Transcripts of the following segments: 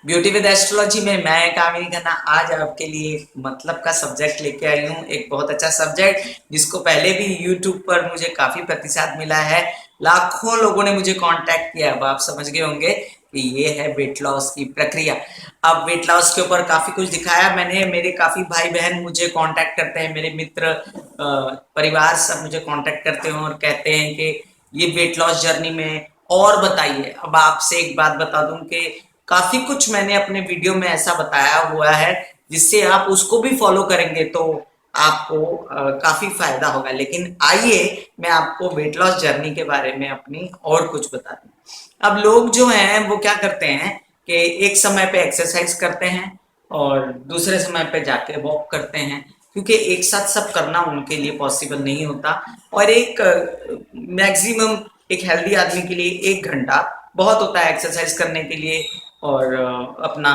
Beauty with astrology में मैं कामिनी खन्ना आज आपके लिए मतलब का सब्जेक्ट लेके आई हूँ। एक बहुत अच्छा सब्जेक्ट जिसको पहले भी यूट्यूब पर मुझे काफी प्रतिसाद मिला है। लाखों लोगों ने मुझे कांटेक्ट किया। अब आप समझ गए होंगे कि ये है वेट लॉस की प्रक्रिया। अब वेट लॉस के ऊपर काफी कुछ दिखाया मैंने। मेरे काफी भाई बहन मुझे कांटेक्ट करते हैं, मेरे मित्र परिवार सब मुझे कांटेक्ट करते हैं और कहते हैं कि ये वेट लॉस जर्नी में और बताइए। अब आपसे एक बात बता दूं कि काफी कुछ मैंने अपने वीडियो में ऐसा बताया हुआ है जिससे आप उसको भी फॉलो करेंगे तो आपको काफी फायदा होगा। लेकिन आइए मैं आपको वेट लॉस जर्नी के बारे में अपनी और कुछ बता दूं। अब लोग जो हैं वो क्या करते हैं कि एक समय पे एक्सरसाइज करते हैं और दूसरे समय पे जाके वॉक करते हैं, क्योंकि एक साथ सब करना उनके लिए पॉसिबल नहीं होता। और एक मैक्सिमम एक हेल्दी आदमी के लिए 1 घंटा बहुत होता है एक्सरसाइज करने के लिए और अपना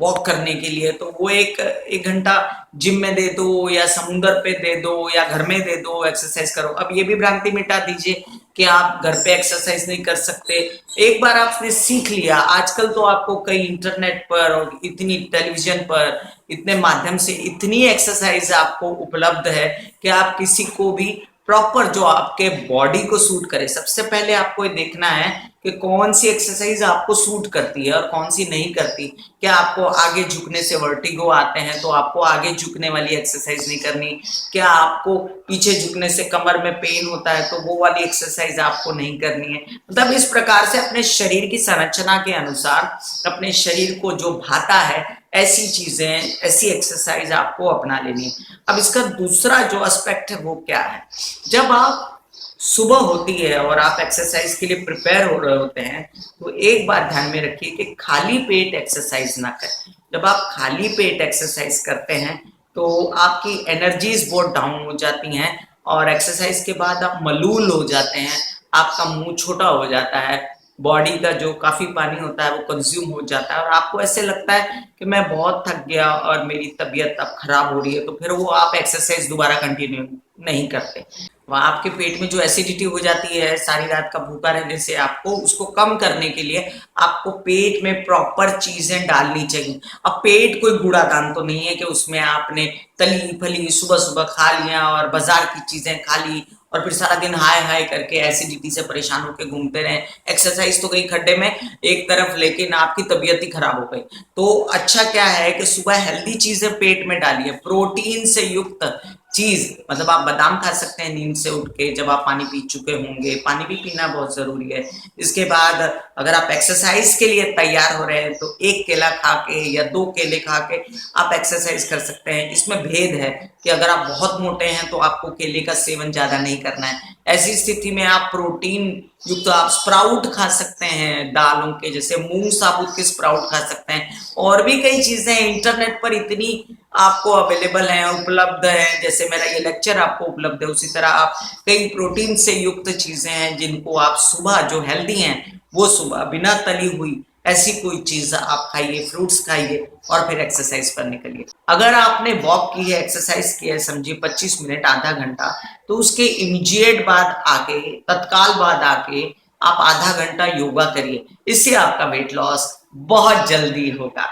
वॉक करने के लिए। तो वो एक 1 घंटा जिम में दे दो या समुंदर पे दे दो या घर में दे दो, एक्सरसाइज करो। अब ये भी भ्रांति मिटा दीजिए कि आप घर पे एक्सरसाइज नहीं कर सकते। एक बार आपने सीख लिया, आजकल तो आपको कई इंटरनेट पर और इतनी टेलीविजन पर इतने माध्यम से इतनी एक्सरसाइज आपको उपलब्ध है कि आप किसी को भी प्रॉपर जो आपके बॉडी को सूट करे। सबसे पहले आपको ये देखना है कि कौन सी एक्सरसाइज आपको सूट करती है और कौन सी नहीं करती। क्या आपको आगे झुकने से वर्टिगो आते हैं तो आपको आगे झुकने वाली एक्सरसाइज नहीं करनी। क्या आपको पीछे झुकने से कमर में पेन होता है तो वो वाली एक्सरसाइज आपको नहीं करनी है। मतलब इस प्रकार से अपने शरीर की संरचना के अनुसार अपने शरीर को जो भाता है ऐसी चीजें, ऐसी एक्सरसाइज आपको अपना लेनी है। अब इसका दूसरा जो एस्पेक्ट है वो क्या है, जब आप सुबह होती है और आप एक्सरसाइज के लिए प्रिपेयर हो रहे होते हैं तो एक बात ध्यान में रखिए कि खाली पेट एक्सरसाइज ना करें। जब आप खाली पेट एक्सरसाइज करते हैं तो आपकी एनर्जीज बहुत डाउन हो जाती हैं और एक्सरसाइज के बाद आप मलूल हो जाते हैं, आपका मुंह छोटा हो जाता है, बॉडी का जो काफी पानी होता है वो कंज्यूम हो जाता है और आपको ऐसे लगता है कि मैं बहुत थक गया और मेरी तबीयत अब खराब हो रही है। तो फिर वो आप एक्सरसाइज दोबारा कंटिन्यू नहीं करते। वहाँ आपके पेट में जो एसिडिटी हो जाती है सारी रात का भूखा रहने से, आपको उसको कम करने के लिए आपको पेट में प्रॉपर चीजें डालनी चाहिए। अब पेट कोई कूड़ादान तो नहीं है कि उसमें आपने तली फली सुबह सुबह खा लिया और बाजार की चीजें खा ली और फिर सारा दिन हाय हाय करके एसिडिटी से परेशान होकर घूमते रहे। एक्सरसाइज तो गई खड्डे में एक तरफ, लेकिन आपकी तबीयत ही खराब हो गई। तो अच्छा क्या है कि सुबह हेल्दी चीजें पेट में डालिए, प्रोटीन से युक्त चीज। मतलब आप बादाम खा सकते हैं नींद से उठ के जब आप पानी पी चुके होंगे। पानी भी पीना बहुत जरूरी है। इसके बाद अगर आप एक्सरसाइज के लिए तैयार हो रहे हैं तो 1 केला खा के या 2 केले खा के आप एक्सरसाइज कर सकते हैं। इसमें भेद है कि अगर आप बहुत मोटे हैं तो आपको केले का सेवन ज्यादा नहीं करना है। ऐसी स्थिति में आप प्रोटीन युक्त आप स्प्राउट खा सकते हैं दालों के, जैसे मूंग साबुत के स्प्राउट खा सकते हैं। और भी कई चीजें इंटरनेट पर इतनी आपको अवेलेबल है, उपलब्ध है। जैसे मेरा ये लेक्चर आपको उपलब्ध है, उसी तरह आप कई प्रोटीन से युक्त चीजें हैं जिनको आप सुबह जो हेल्दी हैं वो सुबह बिना तली हुई ऐसी कोई चीज आप खाइए, फ्रूट्स खाइए और फिर एक्सरसाइज पर निकलिए। अगर आपने वॉक की है, एक्सरसाइज की है, समझिए 25 मिनट आधा घंटा, तो उसके इमीडिएट बाद आके, तत्काल बाद आके आप आधा घंटा योगा करिए। इससे आपका वेट लॉस बहुत जल्दी होगा।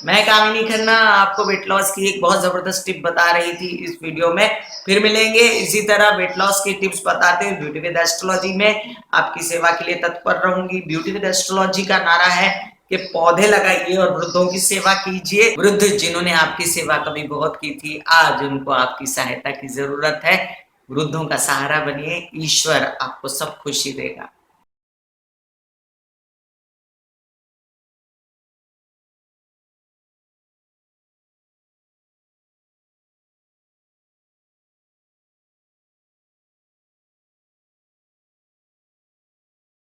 मैं कामिनी खन्ना आपको वेट लॉस की एक बहुत जबरदस्त टिप बता रही थी इस वीडियो में। फिर मिलेंगे इसी तरह वेट लॉस की टिप्स बताते हुए ब्यूटी विद एस्ट्रोलॉजी में। आपकी सेवा के लिए तत्पर रहूंगी। ब्यूटी विद एस्ट्रोलॉजी का नारा है कि पौधे लगाइए और वृद्धों की सेवा कीजिए। वृद्ध जिन्होंने आपकी सेवा कभी बहुत की थी, आज उनको आपकी सहायता की जरूरत है। वृद्धों का सहारा बनिए, ईश्वर आपको सब खुशी देगा।